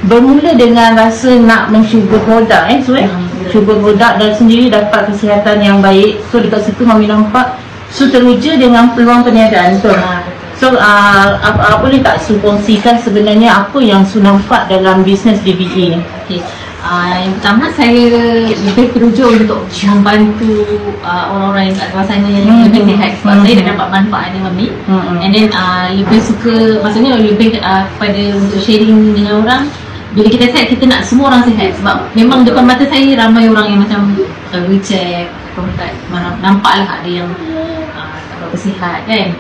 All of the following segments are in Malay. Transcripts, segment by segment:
bermula dengan rasa nak mencuba produk cuba produk dan sendiri dapat kesihatan yang baik. So dekat situ Mami nampak teruja dengan peluang perniagaan tu. So apa boleh tak Su kongsikan sebenarnya apa yang Su nampak dalam bisnes DBE ni? Okay. Yang pertama, saya lebih teruja untuk membantu orang-orang yang kat luar sana yang lebih sihat, sebab saya dah dapat manfaat dengan Mami. And then lebih suka, maksudnya lebih kepada untuk sharing dengan orang. Bila kita sihat, kita nak semua orang sihat, sebab memang depan mata saya ramai orang yang macam wheelchair, nampaklah ada yang tak berapa sihat kan.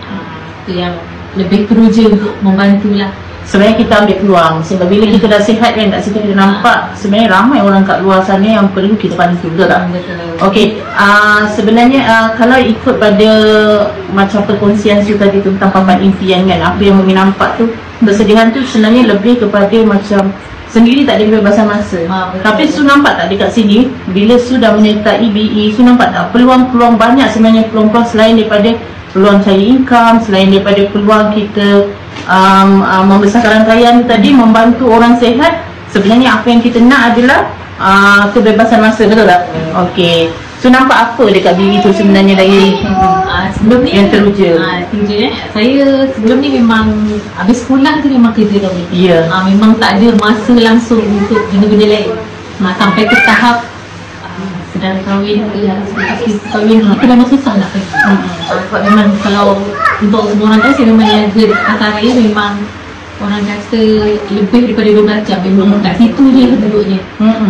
Itu yang lebih teruja untuk membantu lah. Sebenarnya kita ambil peluang sebab bila kita dah sihat kan, kat situ kita nampak sebenarnya ramai orang kat luar sana yang perlu kita bantu, betul tak? Okey, sebenarnya kalau ikut pada macam perkongsian Su tadi tentang papan impian kan, apa yang Mami nampak tu, kesedihan tu sebenarnya lebih kepada macam sendiri tak ada kebebasan masa. Tapi Su nampak tak dekat sini, bila Su dah menyertai BE, Su nampak tak peluang-peluang banyak sebenarnya, peluang-peluang selain daripada peluang cari income, selain daripada peluang kita membesarkan rangkaian tadi, membantu orang sihat. Sebenarnya apa yang kita nak adalah kebebasan masa, betul tak? Okey. So nampak apa dekat diri tu sebenarnya dari sebelum ni yang teruja? Saya sebelum ni memang habis sekolah tu memang kerja dah. Memang tak ada masa langsung untuk benda-benda lain. Sampai ke tahap sedang kahwin ke, kahwin kita memang susah nak pergi. Sebab memang kalau untuk semua orang tahu, saya memang jaga asal raya memang orang kata lebih daripada 12 jam memang kat situ je duduknya.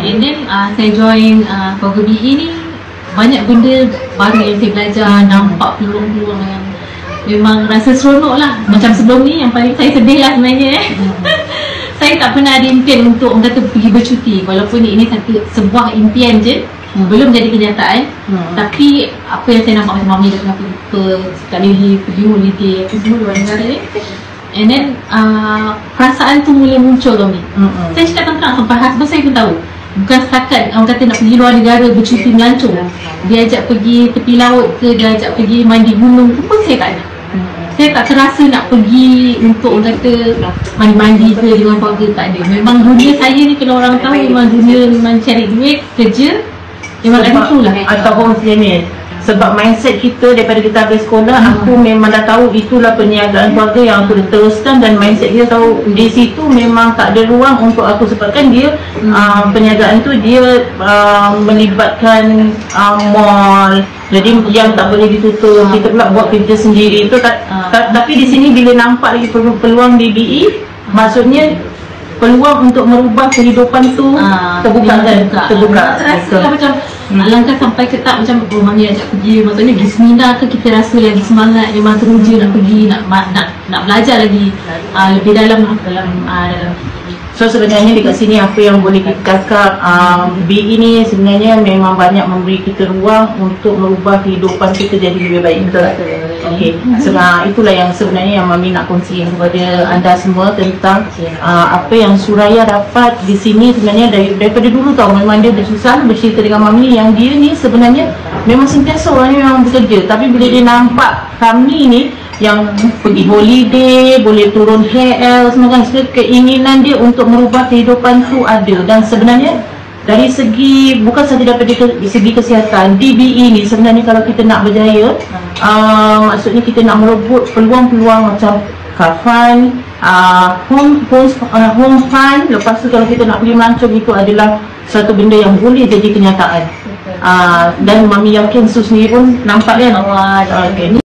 And then saya join keluarga BE ni, banyak benda baru yang saya belajar, nampak peluang-peluang yang memang rasa seronok lah. Macam sebelum ni yang paling saya sedih lah sebenarnya saya tak pernah ada impian untuk orang kata pergi bercuti, walaupun ini sebuah impian je, belum jadi kenyataan. Tapi apa yang saya nampak macam Mami dah pernah pergi holiday apa semua luar negara ni, and then perasaan tu mula muncul Mami. Saya cakap terang sampai husband saya pun tahu, bukan setakat orang kata nak pergi luar negara bercuti melancong, dia ajak pergi tepi laut ke, dia ajak pergi mandi gunung tu pun saya tak ada. Saya tak terasa nak pergi untuk orang kata mandi-mandi ke dengan keluarga, tak ada. Memang dunia saya ni, kalau orang tahu, memang dunia memang cari duit, kerja, memang kat situ lah. Ataupun ni sebab mindset kita daripada kita habis sekolah, aku memang dah tahu itulah perniagaan keluarga yang aku dah teruskan, dan mindset kita tahu di situ memang tak ada ruang untuk aku, sebabkan dia perniagaan tu dia melibatkan mall, jadi yang tak boleh ditutup, kita pula buat kerja sendiri tu tapi di sini bila nampak lagi peluang di BE, maksudnya peluang untuk merubah kehidupan tu terbuka kan? Terbuka. Rasa macam langkah sampai ke tak macam Mami ajak pergi, maksudnya pergi seminar ke, kita rasa lagi semangat, memang teruja nak pergi, nak belajar lagi lebih dalam. So sebenarnya dekat sini apa yang boleh kita cakap, BE ni sebenarnya memang banyak memberi kita ruang untuk merubah kehidupan kita jadi lebih baik, betul tak? Okey, sebab itulah yang sebenarnya yang Mami nak kongsikan kepada anda semua tentang apa yang Suraya dapat di sini. Sebenarnya daripada dulu tau, memang dia bersusah bercerita dengan Mami yang dia ni sebenarnya memang sentiasa orangnya memang bekerja, tapi bila dia nampak kami ni yang pergi holiday, boleh turun KL semua kan, keinginan dia untuk merubah kehidupan tu ada. Dan sebenarnya dari segi, bukan sahaja daripada segi kesihatan, DBE ni sebenarnya kalau kita nak berjaya, maksudnya kita nak merebut peluang-peluang macam car fund, home fund, lepas tu kalau kita nak pergi melancong, itu adalah satu benda yang boleh jadi kenyataan. Dan Mami yakin Su sendiri pun nampak kan.